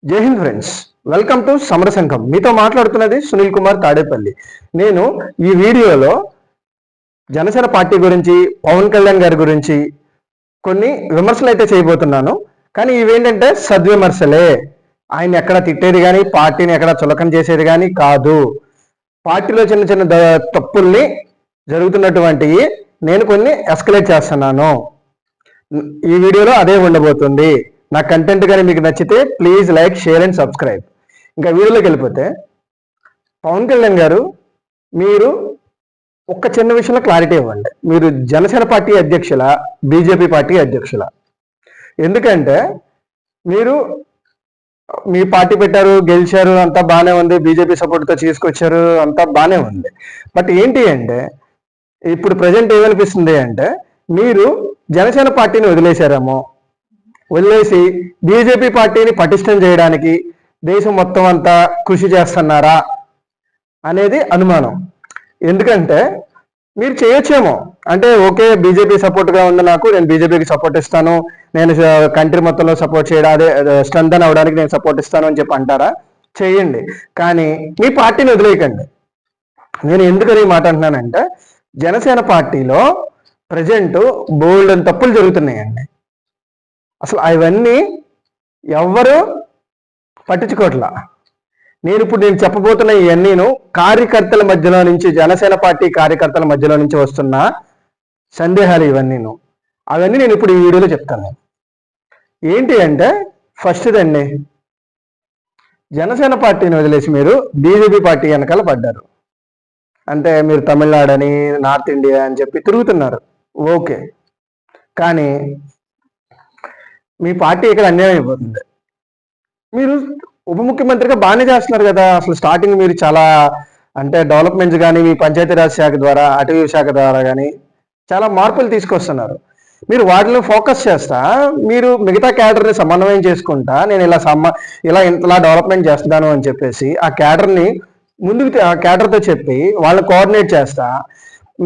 జై Hind friends, welcome to సమర సంఘం. మీతో మాట్లాడుతున్నది సునీల్ కుమార్ తాడేపల్లి. నేను ఈ వీడియోలో జనసేన పార్టీ గురించి, పవన్ కళ్యాణ్ గారి గురించి కొన్ని విమర్శలు అయితే చేయబోతున్నాను. కానీ ఇవేంటంటే సద్విమర్శలే. ఆయన ఎక్కడ తిట్టేది కానీ, పార్టీని ఎక్కడ చులకన చేసేది కానీ కాదు. పార్టీలో చిన్న చిన్న తప్పుల్ని జరుగుతున్నటువంటివి నేను కొన్ని ఎస్కలేట్ చేస్తున్నాను. ఈ వీడియోలో అదే ఉండబోతుంది. నా కంటెంట్ కానీ మీకు నచ్చితే please like, share and subscribe. ఇంకా వీడియోలోకి వెళ్ళిపోతే, పవన్ కళ్యాణ్ గారు, మీరు ఒక్క చిన్న విషయంలో క్లారిటీ ఇవ్వండి. మీరు జనసేన పార్టీ అధ్యక్షుల, బీజేపీ పార్టీ అధ్యక్షుల? ఎందుకంటే మీరు మీ పార్టీ పెట్టారు, గెలిచారు, అంతా బాగానే ఉంది, బీజేపీ సపోర్ట్తో తీసుకొచ్చారు, అంతా బాగానే ఉంది. బట్ ఏంటి అంటే ఇప్పుడు ప్రజెంట్ ఏమనిపిస్తుంది అంటే మీరు జనసేన పార్టీని వదిలేసి బీజేపీ పార్టీని పటిష్టం చేయడానికి దేశం మొత్తం అంతా కృషి చేస్తున్నారా అనేది అనుమానం. ఎందుకంటే మీరు చేయొచ్చేమో, అంటే ఓకే బీజేపీ సపోర్ట్గా ఉంది, నేను బీజేపీకి సపోర్ట్ ఇస్తాను, నేను కంట్రీ మొత్తంలో సపోర్ట్ చేయడం, అదే స్ట్రెంథన్ అవడానికి నేను సపోర్ట్ ఇస్తాను అని చెప్పి అంటారా? చేయండి, కానీ మీ పార్టీని వదిలేయకండి. నేను ఎందుకని మాట అంటున్నానంటే జనసేన పార్టీలో ప్రజెంట్ బోల్డ్ అని తప్పులు జరుగుతున్నాయండి. అసలు అవన్నీ ఎవ్వరూ పట్టించుకోవట్లా. నేను చెప్పబోతున్న ఇవన్నీను కార్యకర్తల మధ్యలో నుంచి, జనసేన పార్టీ కార్యకర్తల మధ్యలో నుంచి వస్తున్న సందేహాలు ఇవన్నీను. అవన్నీ నేను ఇప్పుడు ఈ వీడియోలో చెప్తాను. ఏంటి అంటే ఫస్ట్దండి, జనసేన పార్టీని వదిలేసి మీరు బీజేపీ పార్టీ వెనకాల పడ్డారు. అంటే మీరు తమిళనాడు అని, నార్త్ ఇండియా అని చెప్పి తిరుగుతున్నారు. ఓకే, కానీ మీ పార్టీ ఇక్కడ అన్యాయం అయిపోతుంది. మీరు ఉప ముఖ్యమంత్రిగా బాగానే చేస్తున్నారు కదా. అసలు స్టార్టింగ్ మీరు చాలా అంటే డెవలప్మెంట్స్ కానీ, మీ పంచాయతీరాజ్ శాఖ ద్వారా, అటవీ శాఖ ద్వారా కానీ చాలా మార్పులు తీసుకొస్తున్నారు. మీరు వాటిలో ఫోకస్ చేస్తా, మీరు మిగతా క్యాడర్ని సమన్వయం చేసుకుంటా, నేను ఇంతలా డెవలప్మెంట్ చేస్తున్నాను అని చెప్పేసి ఆ క్యాడర్ని ఆ క్యాడర్తో చెప్పి వాళ్ళని కోఆర్డినేట్ చేస్తా,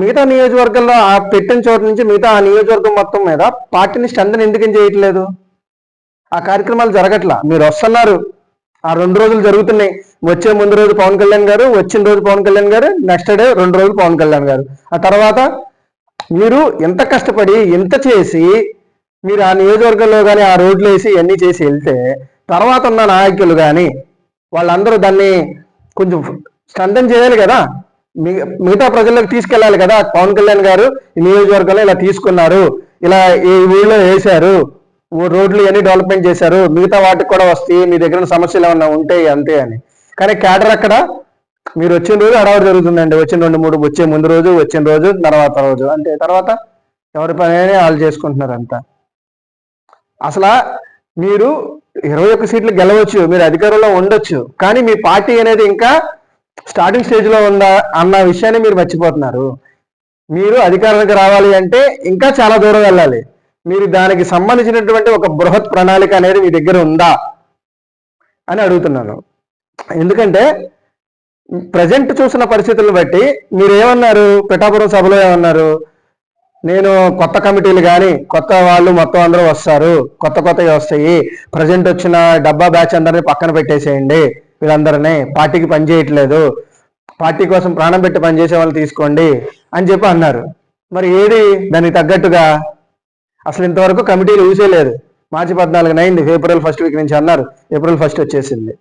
మిగతా నియోజకవర్గంలో ఆ పెట్టిన చోట నుంచి మిగతా ఆ నియోజకవర్గం మొత్తం మీద పార్టీని స్ట్రెంథన్ ఎందుకు చేయట్లేదు? ఆ కార్యక్రమాలు జరగట్లా. మీరు వస్తున్నారు, ఆ 2 రోజులు జరుగుతున్నాయి. వచ్చే ముందు రోజు పవన్ కళ్యాణ్ గారు, వచ్చిన రోజు పవన్ కళ్యాణ్ గారు, నెక్స్ట్ డే 2 రోజులు పవన్ కళ్యాణ్ గారు. ఆ తర్వాత మీరు ఎంత కష్టపడి ఎంత చేసి మీరు ఆ నియోజకవర్గంలో కానీ ఆ రోడ్లు వేసి ఇవన్నీ చేసి వెళ్తే తర్వాత ఉన్న నాయకులు కానీ వాళ్ళందరూ దాన్ని కొంచెం స్ట్రెంథన్ చేయాలి కదా, మిగతా ప్రజలకు తీసుకెళ్ళాలి కదా. పవన్ కళ్యాణ్ గారు ఈ నియోజకవర్గంలో ఇలా తీసుకున్నారు, ఇలా ఈ ఊళ్ళో వేశారు, రోడ్లు ఇవన్నీ డెవలప్మెంట్ చేశారు, మిగతా వాటికి కూడా వస్తాయి, మీ దగ్గర సమస్యలు ఏమన్నా ఉంటాయి అంతే అని. కానీ క్యాడర్ అక్కడ మీరు వచ్చిన రోజు అడవాడు జరుగుతుందండి. వచ్చిన 2-3 వచ్చే ముందు రోజు, వచ్చిన రోజు, తర్వాత రోజు, అంటే తర్వాత ఎవరి పని వాళ్ళు చేసుకుంటున్నారు అంతా. అసలు మీరు 21 సీట్లు గెలవచ్చు, మీరు అధికారంలో ఉండొచ్చు, కానీ మీ పార్టీ అనేది ఇంకా స్టార్టింగ్ స్టేజ్లో ఉందా అన్న విషయాన్ని మీరు మర్చిపోతున్నారు. మీరు అధికారానికి రావాలి అంటే ఇంకా చాలా దూరం వెళ్ళాలి. మీరు దానికి సంబంధించినటువంటి ఒక బృహత్ ప్రణాళిక అనేది మీ దగ్గర ఉందా అని అడుగుతున్నాను. ఎందుకంటే ప్రజెంట్ చూసిన పరిస్థితులను బట్టి మీరు ఏమన్నారు, పిఠాపురం సభలో ఏమన్నారు, నేను కొత్త కమిటీలు కానీ కొత్త వాళ్ళు మొత్తం అందరూ వస్తారు, కొత్తవి వస్తాయి, ప్రజెంట్ వచ్చిన డబ్బా బ్యాచ్ అందరినీ పక్కన పెట్టేసేయండి, వీళ్ళందరినీ పార్టీకి పని చేయట్లేదు, పార్టీ కోసం ప్రాణం పెట్టి పనిచేసే వాళ్ళు తీసుకోండి అని చెప్పి అన్నారు. మరి ఏది దానికి తగ్గట్టుగా? అసలు ఇంతవరకు కమిటీలు ఊసేలేదు. మార్చి 14 అయింది, ఏప్రిల్ 1 వీక్ నుంచి అన్నారు, ఏప్రిల్ 1 వచ్చేసింది.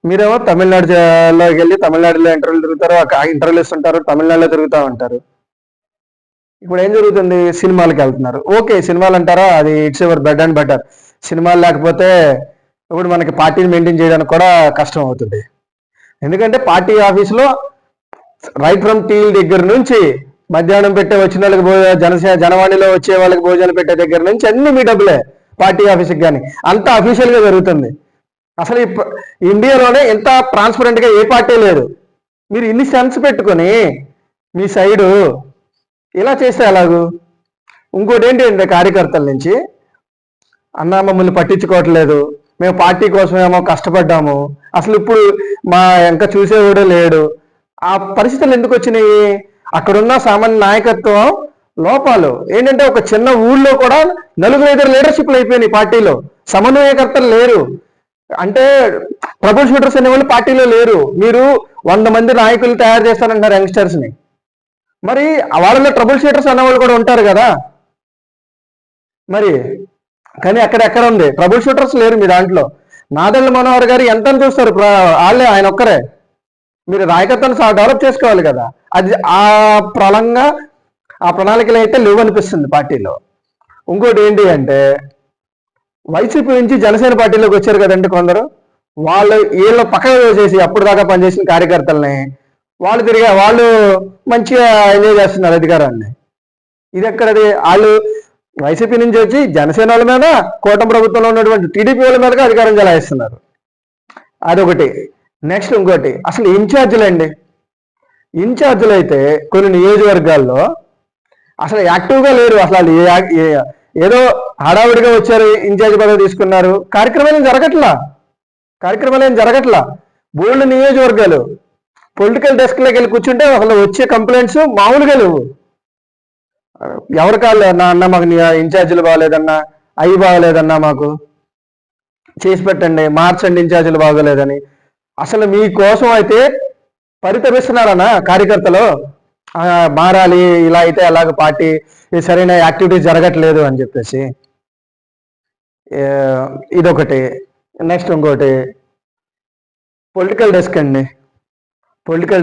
మీరేమో తమిళనాడులోకి వెళ్ళి తమిళనాడులో ఇంటర్వ్యూలు తిరుగుతారు, ఇంటర్వ్యూలు ఇస్తుంటారు, తమిళనాడులో తిరుగుతూ ఉంటారు. ఇప్పుడు ఏం జరుగుతుంది? సినిమాలకు వెళ్తున్నారు. ఓకే, సినిమాలు అంటారా, అది it's your bed and better. సినిమాలు లేకపోతే ఇప్పుడు మనకి పార్టీని మెయింటైన్ చేయడానికి కూడా కష్టం అవుతుంది. ఎందుకంటే పార్టీ ఆఫీసులో రైట్ ఫ్రమ్ టీ దగ్గర నుంచి మధ్యాహ్నం పెట్టే వచ్చిన వాళ్ళకి జనవాణిలో వచ్చే వాళ్ళకి భోజనాలు పెట్టే దగ్గర నుంచి అన్ని మీ డబ్బులే. పార్టీ ఆఫీస్కి కానీ అంతా అఫీషియల్గా జరుగుతుంది. అసలు ఇండియాలోనే ఎంత ట్రాన్స్పరెంట్గా ఏ పార్టీ లేదు. మీరు ఇన్ని సెన్స్ పెట్టుకొని మీ సైడు ఇలా చేస్తే ఎలాగూ? ఇంకోటి ఏంటంటే కార్యకర్తల నుంచి, అన్న మమ్మల్ని పట్టించుకోవట్లేదు, మేము పార్టీ కోసమేమో కష్టపడ్డాము, అసలు ఇప్పుడు మా ఇంకా చూసేవాడు లేడు. ఆ పరిస్థితులు ఎందుకు వచ్చినాయి? అక్కడున్న సామాన్య నాయకత్వం లోపాలు ఏంటంటే ఒక చిన్న ఊళ్ళో కూడా 4-5 లీడర్షిప్లు అయిపోయినాయి. పార్టీలో సమన్వయకర్తలు లేరు. అంటే ట్రబుల్ షూటర్స్ అనేవాళ్ళు పార్టీలో లేరు. మీరు 100 మంది నాయకులు తయారు చేస్తారంటారు యంగ్స్టర్స్ ని, మరి వాళ్ళలో ట్రబుల్ షూటర్స్ అనేవాళ్ళు కూడా ఉంటారు కదా మరి. కానీ ఎక్కడ ఉంది ట్రబుల్ షూటర్స్ లేరు మీ దాంట్లో. నాదెళ్ల మనోహర్ గారు ఎంత చూస్తారు, వాళ్ళే ఆయన ఒక్కరే. మీరు నాయకత్వాన్ని డెవలప్ చేసుకోవాలి కదా. అది ఆ ప్రణాళికలు అయితే లేవు అనిపిస్తుంది పార్టీలో. ఇంకోటి ఏంటి అంటే వైసీపీ నుంచి జనసేన పార్టీలోకి వచ్చారు కదండి కొందరు, వీళ్ళు పక్కన చేసి అప్పుడు దాకా పనిచేసిన కార్యకర్తల్ని వాళ్ళు మంచిగా ఎంజాయ్ చేస్తున్నారు అధికారాన్ని. ఇది ఎక్కడది? వాళ్ళు వైసీపీ నుంచి వచ్చి జనసేన వాళ్ళ మీద, కూటమి ప్రభుత్వంలో ఉన్నటువంటి టీడీపీ వాళ్ళ మీదగా అధికారం చెలాయిస్తున్నారు. అదొకటి. నెక్స్ట్ ఇంకోటి, అసలు ఇన్ఛార్జీలు అండి. ఇన్ఛార్జీలు అయితే కొన్ని నియోజకవర్గాల్లో అసలు యాక్టివ్గా లేరు. అసలు ఏదో హడావుడిగా వచ్చారు, ఇన్ఛార్జ్ పదవి తీసుకున్నారు, కార్యక్రమాలు ఏం జరగట్లా. బోల్డ్ నియోజకవర్గాలు పొలిటికల్ డెస్క్లోకి వెళ్ళి కూర్చుంటే అసలు వచ్చే కంప్లైంట్స్ మామూలుగా లేవు. ఎవరికాళ్ళు అన్న మాకు ఇన్ఛార్జీలు బాగోలేదన్నా, అవి బాగోలేదన్నా, మాకు చేసి పెట్టండి, మార్చండి ఇన్ఛార్జీలు బాగోలేదని. అసలు మీకోసం అయితే పరితపిస్తున్నారన్న కార్యకర్తలు, మారాలి, ఇలా అయితే అలాగ పార్టీ సరైన యాక్టివిటీస్ జరగట్లేదు అని చెప్పేసి. ఇదొకటి. నెక్స్ట్ ఇంకోటి పొలిటికల్ డెస్క్ అండి. పొలిటికల్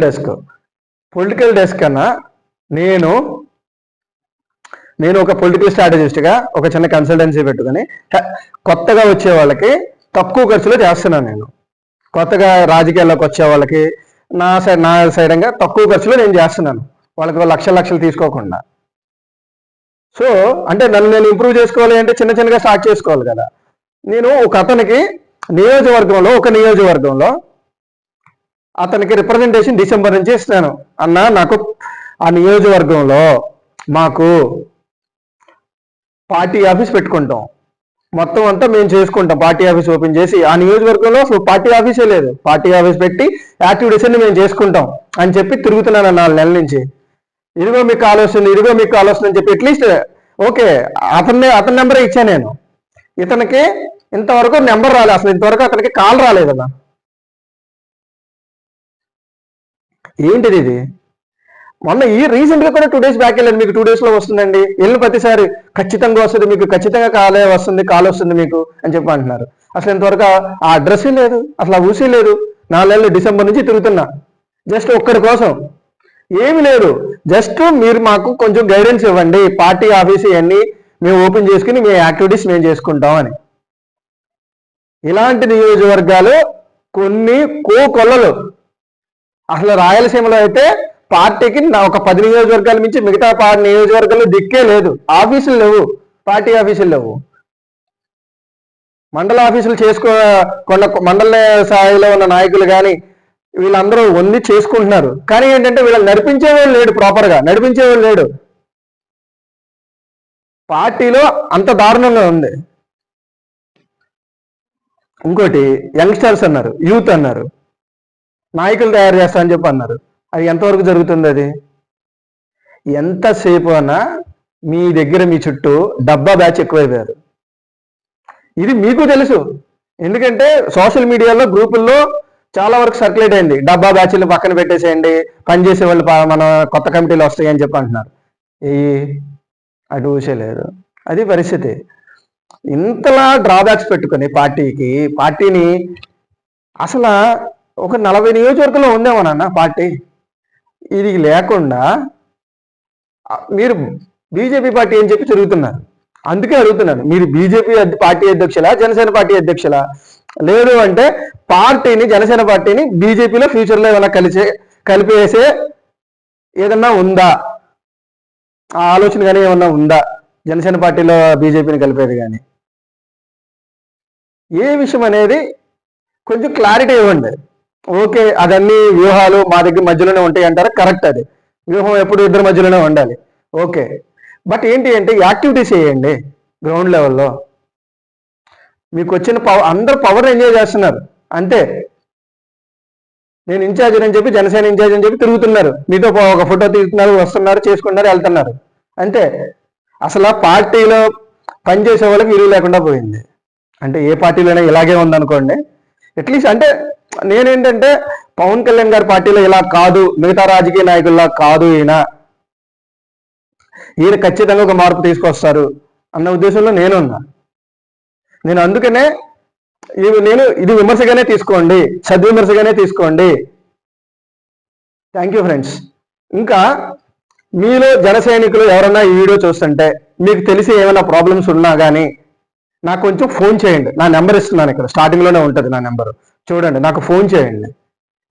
డెస్క్ అన్నా నేను ఒక పొలిటికల్ స్ట్రాటజిస్ట్గా ఒక చిన్న కన్సల్టెన్సీ పెట్టుకుని కొత్తగా వచ్చే వాళ్ళకి తక్కువ ఖర్చులో చేస్తున్నాను. నేను కొత్తగా రాజకీయాల్లోకి వచ్చే వాళ్ళకి నా సైడంగా తక్కువ ఖర్చులో నేను చేస్తున్నాను, వాళ్ళకి లక్షలు తీసుకోకుండా. సో అంటే నన్ను నేను ఇంప్రూవ్ చేసుకోవాలి అంటే చిన్నగా స్టార్ట్ చేసుకోవాలి కదా. నేను ఒక నియోజకవర్గంలో అతనికి రిప్రజెంటేషన్ డిసెంబర్ నుంచి ఇస్తాను. అన్న నాకు ఆ నియోజకవర్గంలో మాకు పార్టీ ఆఫీస్ పెట్టుకుంటాం, మొత్తం అంతా మేము చేసుకుంటాం, పార్టీ ఆఫీస్ ఓపెన్ చేసి. ఆ నియోజకవర్గంలో అసలు పార్టీ ఆఫీసే లేదు, పార్టీ ఆఫీస్ పెట్టి యాక్టివిటీస్ అన్ని మేము చేసుకుంటాం అని చెప్పి తిరుగుతున్నాను 4 నెలల నుంచి. ఇదిగో మీకు కాల్ వస్తుంది అని చెప్పి అట్లీస్ట్ ఓకే అతని నెంబరే ఇచ్చాను నేను. ఇతనికి ఇంతవరకు నెంబర్ రాలేదు, అసలు ఇంతవరకు అతనికి కాల్ రాలేదు కదా. ఏంటిది ఇది? మొన్న రీసెంట్గా కూడా 2 days బ్యాక్ వెళ్ళండి, మీకు 2 days లో వస్తుందండి. వెళ్ళిన ప్రతిసారి ఖచ్చితంగా వస్తుంది, మీకు ఖచ్చితంగా కాల్ వస్తుంది మీకు అని చెప్పి అంటున్నారు. అసలు ఇంతవరకు ఆ అడ్రస్ లేదు, అసలు ఆ ఊసీ లేదు. 4 నెలలు డిసెంబర్ నుంచి తిరుగుతున్నా జస్ట్ ఒక్కడి కోసం. ఏమి లేదు, జస్ట్ మీరు మాకు కొంచెం గైడెన్స్ ఇవ్వండి, పార్టీ ఆఫీస్ ఇవన్నీ మేము ఓపెన్ చేసుకుని మీ యాక్టివిటీస్ మేము చేసుకుంటాం అని. ఇలాంటి నియోజకవర్గాలు కొన్ని కొల్లలు. అసలు రాయలసీమలో అయితే పార్టీకి ఒక 10 నియోజకవర్గాల నుంచి మిగతా నియోజకవర్గాల్లో దిక్కే లేదు, ఆఫీసులు లేవు, పార్టీ ఆఫీసులు లేవు. మండల ఆఫీసులు మండల స్థాయిలో ఉన్న నాయకులు కానీ వీళ్ళందరూ వండి చేసుకుంటున్నారు. కానీ ఏంటంటే వీళ్ళని నడిపించేవాళ్ళు లేడు, ప్రాపర్గా నడిపించేవాళ్ళు లేడు. పార్టీలో అంత దారుణంగా ఉంది. ఇంకోటి యంగ్స్టర్స్ అన్నారు, యూత్ అన్నారు, నాయకులు తయారు చేస్తా అని చెప్పి అన్నారు. అది ఎంతవరకు జరుగుతుంది? అది ఎంతసేపు అన్నా మీ దగ్గర మీ చుట్టూ డబ్బా బ్యాచ్ ఎక్కువైపోయారు. ఇది మీకు తెలుసు, ఎందుకంటే సోషల్ మీడియాలో గ్రూపుల్లో చాలా వరకు సర్క్యులేట్ అయింది. డబ్బా బ్యాచ్లను పక్కన పెట్టేసేయండి, పనిచేసే వాళ్ళు మన కొత్త కమిటీలు వస్తాయి అని చెప్పి అంటున్నారు. అటు ఊసేలేరు. అది పరిస్థితి. ఇంతలా డ్రాబ్యాక్స్ పెట్టుకుని పార్టీని అసలు ఒక 40 నియోజకవర్గంలో ఉందేమో నాన్న పార్టీ. ఇది లేకుండా మీరు బీజేపీ పార్టీ అని చెప్పి తిరుగుతున్నారు. అందుకే అడుగుతున్నాను, మీరు బీజేపీ పార్టీ అధ్యక్షులా, జనసేన పార్టీ అధ్యక్షులా? లేదు అంటే జనసేన పార్టీని బీజేపీలో ఫ్యూచర్లో ఏమైనా కలిపేసే ఏదన్నా ఉందా, ఆ ఆలోచన కానీ ఏమన్నా ఉందా? జనసేన పార్టీలో బీజేపీని కలిపేది కానీ ఏ విషయం అనేది కొంచెం క్లారిటీ ఇవ్వండి. ఓకే, అదన్నీ వ్యూహాలు మా దగ్గర మధ్యలోనే ఉంటాయి అంటారా? కరెక్ట్, అది వ్యూహం ఎప్పుడు ఇద్దరి మధ్యలోనే ఉండాలి. ఓకే, బట్ ఏంటి అంటే యాక్టివిటీస్ చేయండి గ్రౌండ్ లెవెల్లో. మీకు వచ్చిన అందరూ పవర్ ఎంజాయ్ చేస్తున్నారు అంతే. నేను ఇన్ఛార్జ్ అని చెప్పి, జనసేన ఇన్ఛార్జ్ అని చెప్పి తిరుగుతున్నారు, మీతో ఒక ఫోటో తీస్తున్నారు, వస్తున్నారు, చేసుకున్నారు, వెళ్తున్నారు అంతే. అసలు పార్టీలో పనిచేసే వాళ్ళకి విలువ లేకుండా పోయింది. అంటే ఏ పార్టీలోనే ఇలాగే ఉందనుకోండి, అట్లీస్ట్ అంటే నేనేంటంటే పవన్ కళ్యాణ్ గారి పార్టీలో ఇలా కాదు, మిగతా రాజకీయ నాయకుల్లా కాదు, ఈయన ఖచ్చితంగా ఒక మార్పు తీసుకొస్తారు అన్న ఉద్దేశంలో నేనున్నా. నేను అందుకనే ఇది విమర్శగానే తీసుకోండి, సద్విమర్శగానే తీసుకోండి. Thank you friends. ఇంకా మీలో జన సైనికులు ఎవరన్నా ఈ వీడియో చూస్తుంటే మీకు తెలిసి ఏమైనా ప్రాబ్లమ్స్ ఉన్నా కానీ నాకు కొంచెం ఫోన్ చేయండి. నా నెంబర్ ఇస్తున్నాను, ఇక్కడ స్టార్టింగ్లోనే ఉంటుంది నా నెంబర్, చూడండి, నాకు ఫోన్ చేయండి.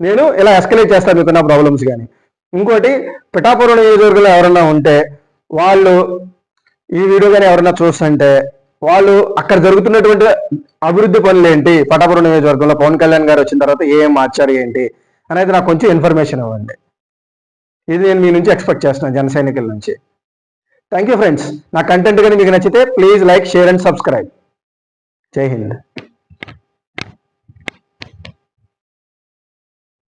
నేను ఇలా ఎస్కలేట్ చేస్తాను మీకున్న ప్రాబ్లమ్స్ కానీ. ఇంకోటి, పిఠాపురం నియోజకవర్గంలో ఎవరన్నా ఉంటే వాళ్ళు ఈ వీడియో కానీ ఎవరన్నా చూస్తుంటే వాళ్ళు అక్కడ జరుగుతున్నటువంటి అభివృద్ధి పనులు ఏంటి, పిఠాపురం నియోజకవర్గంలో పవన్ కళ్యాణ్ గారు వచ్చిన తర్వాత ఏం మార్చారు ఏంటి అనేది నాకు కొంచెం ఇన్ఫర్మేషన్ ఇవ్వండి. ఇది నేను మీ నుంచి ఎక్స్పెక్ట్ చేస్తున్నాను, జన సైనికుల నుంచి. Thank you friends. నా కంటెంట్ కానీ మీకు నచ్చితే please like, share and subscribe. జై హింద్.